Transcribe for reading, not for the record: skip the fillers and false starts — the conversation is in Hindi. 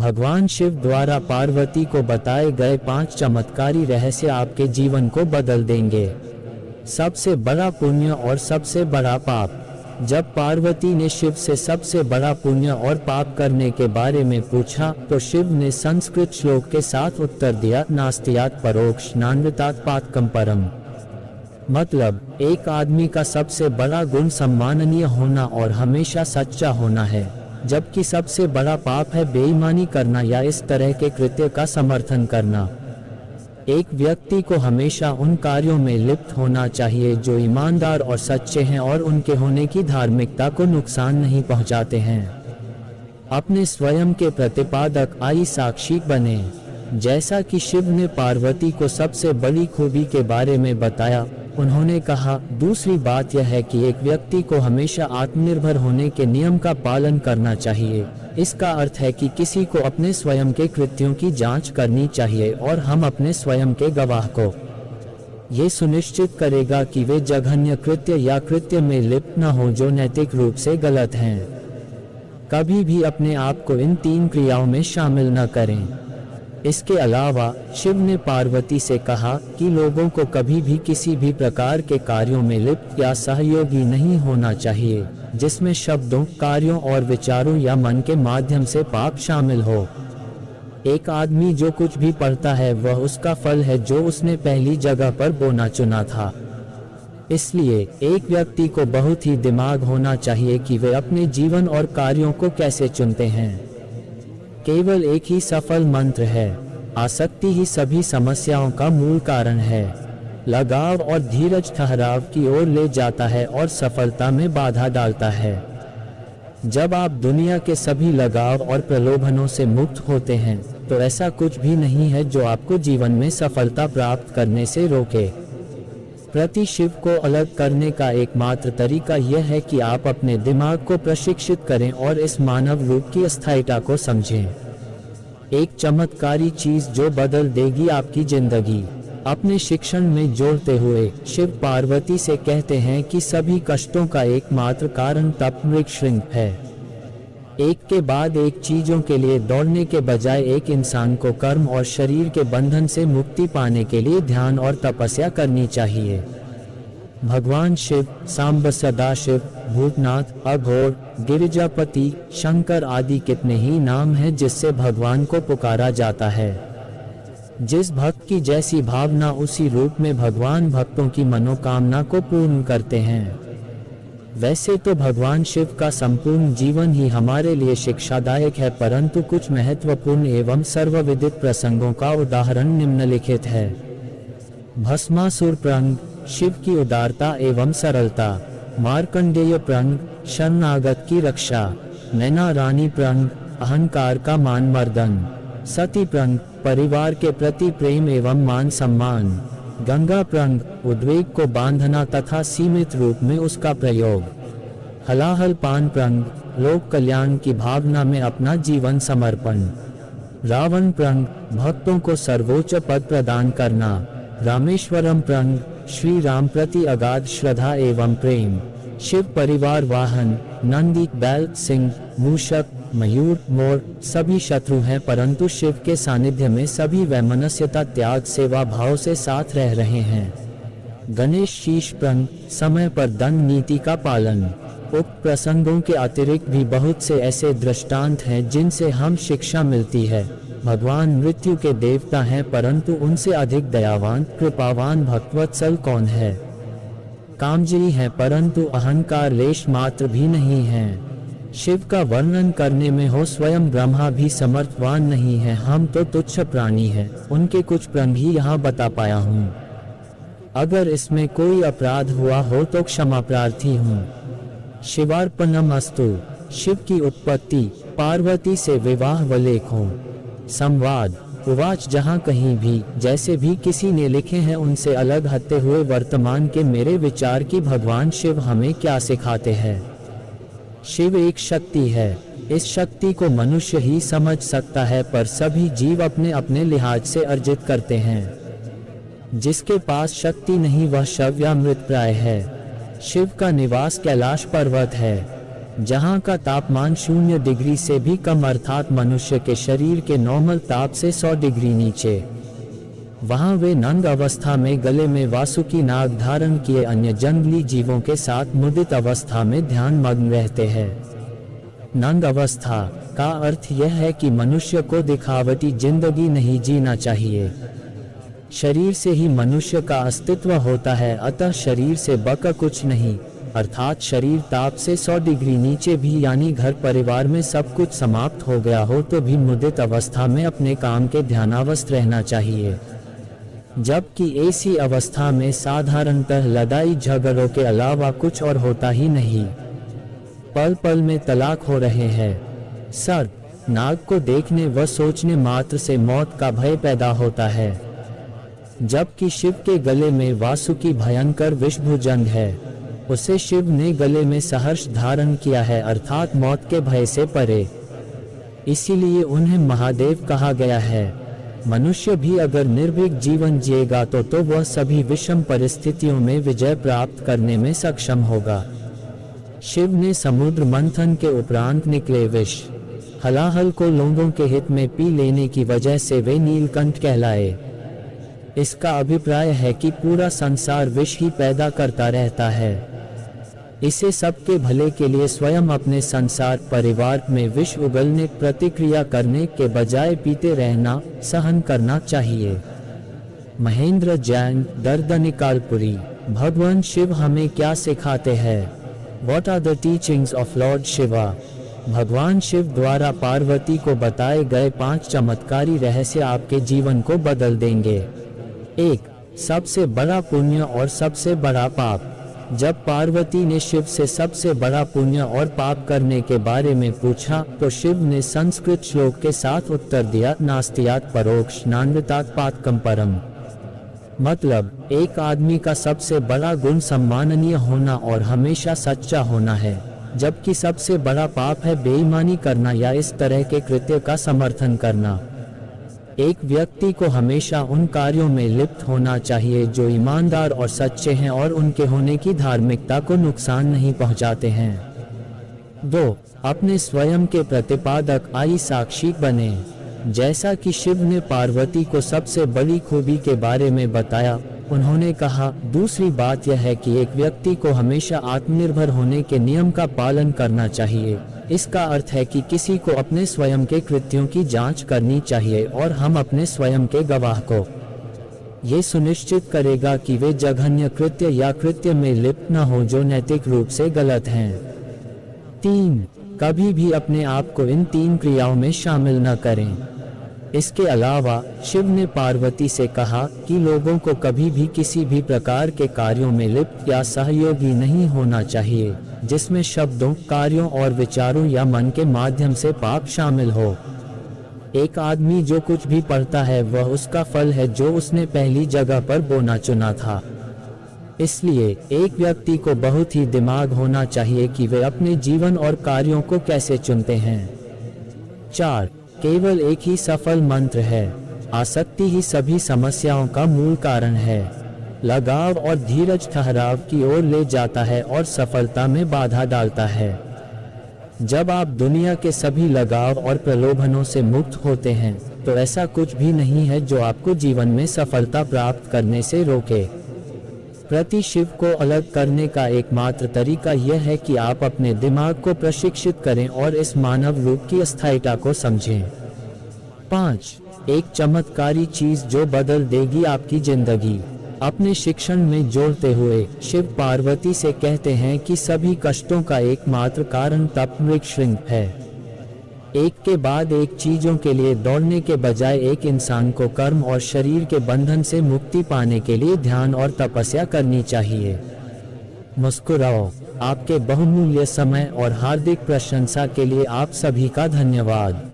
भगवान शिव द्वारा पार्वती को बताए गए 5 चमत्कारी रहस्य आपके जीवन को बदल देंगे। सबसे बड़ा पुण्य और सबसे बड़ा पाप। जब पार्वती ने शिव से सबसे बड़ा पुण्य और पाप करने के बारे में पूछा तो शिव ने संस्कृत श्लोक के साथ उत्तर दिया, नास्त्यात् परोक्ष नान्यतात् पातकं परम। मतलब एक आदमी का सबसे बड़ा गुण सम्माननीय होना और हमेशा सच्चा होना है, जबकि सबसे बड़ा पाप है बेईमानी करना या इस तरह के कृत्य का समर्थन करना। एक व्यक्ति को हमेशा उन कार्यों में लिप्त होना चाहिए जो ईमानदार और सच्चे हैं और उनके होने की धार्मिकता को नुकसान नहीं पहुंचाते हैं। अपने स्वयं के प्रतिपादक आई साक्षी बने। जैसा कि शिव ने पार्वती को सबसे बड़ी खूबी के बारे में बताया, उन्होंने कहा, दूसरी बात यह है कि एक व्यक्ति को हमेशा आत्मनिर्भर होने के नियम का पालन करना चाहिए। इसका अर्थ है कि किसी को अपने स्वयं के कृत्यों की जांच करनी चाहिए और हम अपने स्वयं के गवाह को ये सुनिश्चित करेगा कि वे जघन्य कृत्य या कृत्य में लिप्त न हो जो नैतिक रूप से गलत हैं। कभी भी अपने आप को इन 3 क्रियाओं में शामिल न करें। इसके अलावा शिव ने पार्वती से कहा कि लोगों को कभी भी किसी भी प्रकार के कार्यों में लिप्त या सहयोगी नहीं होना चाहिए जिसमें शब्दों, कार्यों और विचारों या मन के माध्यम से पाप शामिल हो। एक आदमी जो कुछ भी पढ़ता है वह उसका फल है जो उसने पहली जगह पर बोना चुना था। इसलिए एक व्यक्ति को बहुत ही दिमाग होना चाहिए कि वे अपने जीवन और कार्यों को कैसे चुनते हैं। केवल एक ही सफल मंत्र है, आसक्ति ही सभी समस्याओं का मूल कारण है। लगाव और धीरज ठहराव की ओर ले जाता है और सफलता में बाधा डालता है। जब आप दुनिया के सभी लगाव और प्रलोभनों से मुक्त होते हैं तो ऐसा कुछ भी नहीं है जो आपको जीवन में सफलता प्राप्त करने से रोके। प्रति शिव को अलग करने का एकमात्र तरीका यह है कि आप अपने दिमाग को प्रशिक्षित करें और इस मानव रूप की अस्थायिता को समझें। एक चमत्कारी चीज जो बदल देगी आपकी जिंदगी। अपने शिक्षण में जोड़ते हुए शिव पार्वती से कहते हैं कि सभी कष्टों का एकमात्र कारण तप मृगशृंग है। एक के बाद एक चीजों के लिए दौड़ने के बजाय एक इंसान को कर्म और शरीर के बंधन से मुक्ति पाने के लिए ध्यान और तपस्या करनी चाहिए। भगवान शिव, सांब सदाशिव, भूतनाथ, अघोर, गिरिजापति, शंकर आदि कितने ही नाम हैं जिससे भगवान को पुकारा जाता है। जिस भक्त की जैसी भावना उसी रूप में भगवान भक्तों की मनोकामना को पूर्ण करते हैं। वैसे तो भगवान शिव का संपूर्ण जीवन ही हमारे लिए शिक्षादायक है, परंतु कुछ महत्वपूर्ण एवं सर्वविदित प्रसंगों का उदाहरण निम्नलिखित है। भस्मासुर प्रंग, शिव की उदारता एवं सरलता। मार्कंडेय प्रंग, शरणागत की रक्षा। नैना रानी प्रंग, अहंकार का मान मर्दन। सती प्रंग, परिवार के प्रति प्रेम एवं मान सम्मान। गंगा प्रंग, उद्वेग को बांधना तथा सीमित रूप में उसका प्रयोग। हलाहल पान प्रंग, लोक कल्याण की भावना में अपना जीवन समर्पण। रावण प्रंग, भक्तों को सर्वोच्च पद प्रदान करना। रामेश्वरम प्रंग, श्री राम प्रति अगाध श्रद्धा एवं प्रेम। शिव परिवार वाहन, नंदी, बैल, सिंह, मूषक, मयूर, मोर सभी शत्रु हैं, परंतु शिव के सानिध्य में सभी वैमनस्यता, त्याग, सेवा भाव से साथ रह रहे हैं। गणेश शीश प्रंग, समय पर दंड नीति का पालन। उक्त प्रसंगों के अतिरिक्त भी बहुत से ऐसे दृष्टांत हैं जिनसे हम शिक्षा मिलती है। भगवान मृत्यु के देवता हैं, परंतु उनसे अधिक दयावान, कृपावान भक्तवत्सल कौन है। कामजयी है, परंतु अहंकार लेश मात्र भी नहीं है। शिव का वर्णन करने में हो स्वयं ब्रह्मा भी समर्थवान नहीं है। हम तो तुच्छ प्राणी हैं, उनके कुछ प्रंग ही यहाँ बता पाया हूँ। अगर इसमें कोई अपराध हुआ हो तो क्षमा प्रार्थी हूँ। शिवार्पणम अस्तु। शिव की उत्पत्ति, पार्वती से विवाह व लेखों। संवाद उवाच, जहाँ कहीं भी जैसे भी किसी ने लिखे हैं उनसे अलग हटते हुए वर्तमान के मेरे विचार की भगवान शिव हमें क्या सिखाते हैं। शिव एक शक्ति है। इस शक्ति को मनुष्य ही समझ सकता है, पर सभी जीव अपने अपने लिहाज से अर्जित करते हैं। जिसके पास शक्ति नहीं वह शव या मृतप्राय है। शिव का निवास कैलाश पर्वत है। जहां का तापमान 0 डिग्री से भी कम अर्थात मनुष्य के शरीर के नॉर्मल ताप से 100 डिग्री नीचे। वहां वे नंग अवस्था में गले में वासुकी नाग धारण किए अन्य जंगली जीवों के साथ मुदित अवस्था में ध्यान मग्न रहते हैं। नंग अवस्था का अर्थ यह है कि मनुष्य को दिखावटी जिंदगी नहीं जीना चाहिए। शरीर से ही मनुष्य का अस्तित्व होता है, अतः शरीर से बका कुछ नहीं, अर्थात शरीर ताप से 100 डिग्री नीचे भी यानी घर परिवार में सब कुछ समाप्त हो गया हो तो भी मुदित अवस्था में अपने काम के ध्यानावस्थ रहना चाहिए। जबकि ऐसी अवस्था में साधारणतः लड़ाई झगड़ों के अलावा कुछ और होता ही नहीं। पल पल में तलाक हो रहे हैं। सर्प नाग को देखने व सोचने मात्र से मौत का भय पैदा होता है। जबकि शिव के गले में वासुकी भयंकर विषभुजंग है, उसे शिव ने गले में सहर्ष धारण किया है अर्थात मौत के भय से परे, इसीलिए उन्हें महादेव कहा गया है। मनुष्य भी अगर निर्भीक जीवन जिएगा तो वह सभी विषम परिस्थितियों में विजय प्राप्त करने में सक्षम होगा। शिव ने समुद्र मंथन के उपरांत निकले विष हलाहल को लोगों के हित में पी लेने की वजह से वे नीलकंठ कहलाए। इसका अभिप्राय है कि पूरा संसार विष ही पैदा करता रहता है, इसे सबके भले के लिए स्वयं अपने संसार परिवार में विष उगलने प्रतिक्रिया करने के बजाय पीते रहना सहन करना चाहिए। महेंद्र जैन, दर्दनिकालपुरी। भगवान शिव हमें क्या सिखाते हैं? What are the teachings of Lord Shiva? भगवान शिव द्वारा पार्वती को बताए गए 5 चमत्कारी रहस्य आपके जीवन को बदल देंगे। 1. सबसे बड़ा पुण्य और सबसे बड़ा पाप। जब पार्वती ने शिव से सबसे बड़ा पुण्य और पाप करने के बारे में पूछा तो शिव ने संस्कृत श्लोक के साथ उत्तर दिया, नास्त्यात् परोक्ष नान्वितात् पातकम परम। मतलब एक आदमी का सबसे बड़ा गुण सम्माननीय होना और हमेशा सच्चा होना है, जबकि सबसे बड़ा पाप है बेईमानी करना या इस तरह के कृत्य का समर्थन करना। एक व्यक्ति को हमेशा उन कार्यों में लिप्त होना चाहिए जो ईमानदार और सच्चे हैं और उनके होने की धार्मिकता को नुकसान नहीं पहुंचाते हैं। 2. अपने स्वयं के प्रतिपादक आई साक्षी बने। जैसा कि शिव ने पार्वती को सबसे बड़ी खूबी के बारे में बताया, उन्होंने कहा, दूसरी बात यह है कि एक व्यक्ति को हमेशा आत्मनिर्भर होने के नियम का पालन करना चाहिए। इसका अर्थ है कि किसी को अपने स्वयं के कृत्यों की जांच करनी चाहिए और हम अपने स्वयं के गवाह को ये सुनिश्चित करेगा कि वे जघन्य कृत्य या कृत्य में लिप्त न हो जो नैतिक रूप से गलत हैं। 3. कभी भी अपने आप को इन 3 क्रियाओं में शामिल न करें। इसके अलावा शिव ने पार्वती से कहा कि लोगों को कभी भी किसी भी प्रकार के कार्यों में लिप्त या सहयोगी नहीं होना चाहिए जिसमें शब्दों, कार्यों और विचारों या मन के माध्यम से पाप शामिल हो। एक आदमी जो कुछ भी पढ़ता है वह उसका फल है जो उसने पहली जगह पर बोना चुना था। इसलिए एक व्यक्ति को बहुत ही दिमाग होना चाहिए कि वे अपने जीवन और कार्यों को कैसे चुनते हैं। 4. केवल एक ही सफल मंत्र है। आसक्ति ही सभी समस्याओं का मूल कारण है। लगाव और धीरज ठहराव की ओर ले जाता है और सफलता में बाधा डालता है। जब आप दुनिया के सभी लगाव और प्रलोभनों से मुक्त होते हैं तो ऐसा कुछ भी नहीं है जो आपको जीवन में सफलता प्राप्त करने से रोके। प्रति शिव को अलग करने का एकमात्र तरीका यह है कि आप अपने दिमाग को प्रशिक्षित करें और इस मानव रूप की अस्थायिता को समझें। 5. एक चमत्कारी चीज जो बदल देगी आपकी जिंदगी। अपने शिक्षण में जोड़ते हुए शिव पार्वती से कहते हैं कि सभी कष्टों का एकमात्र कारण तप श्रृंग है। एक के बाद एक चीजों के लिए दौड़ने के बजाय एक इंसान को कर्म और शरीर के बंधन से मुक्ति पाने के लिए ध्यान और तपस्या करनी चाहिए। मुस्कुराओ। आपके बहुमूल्य समय और हार्दिक प्रशंसा के लिए आप सभी का धन्यवाद।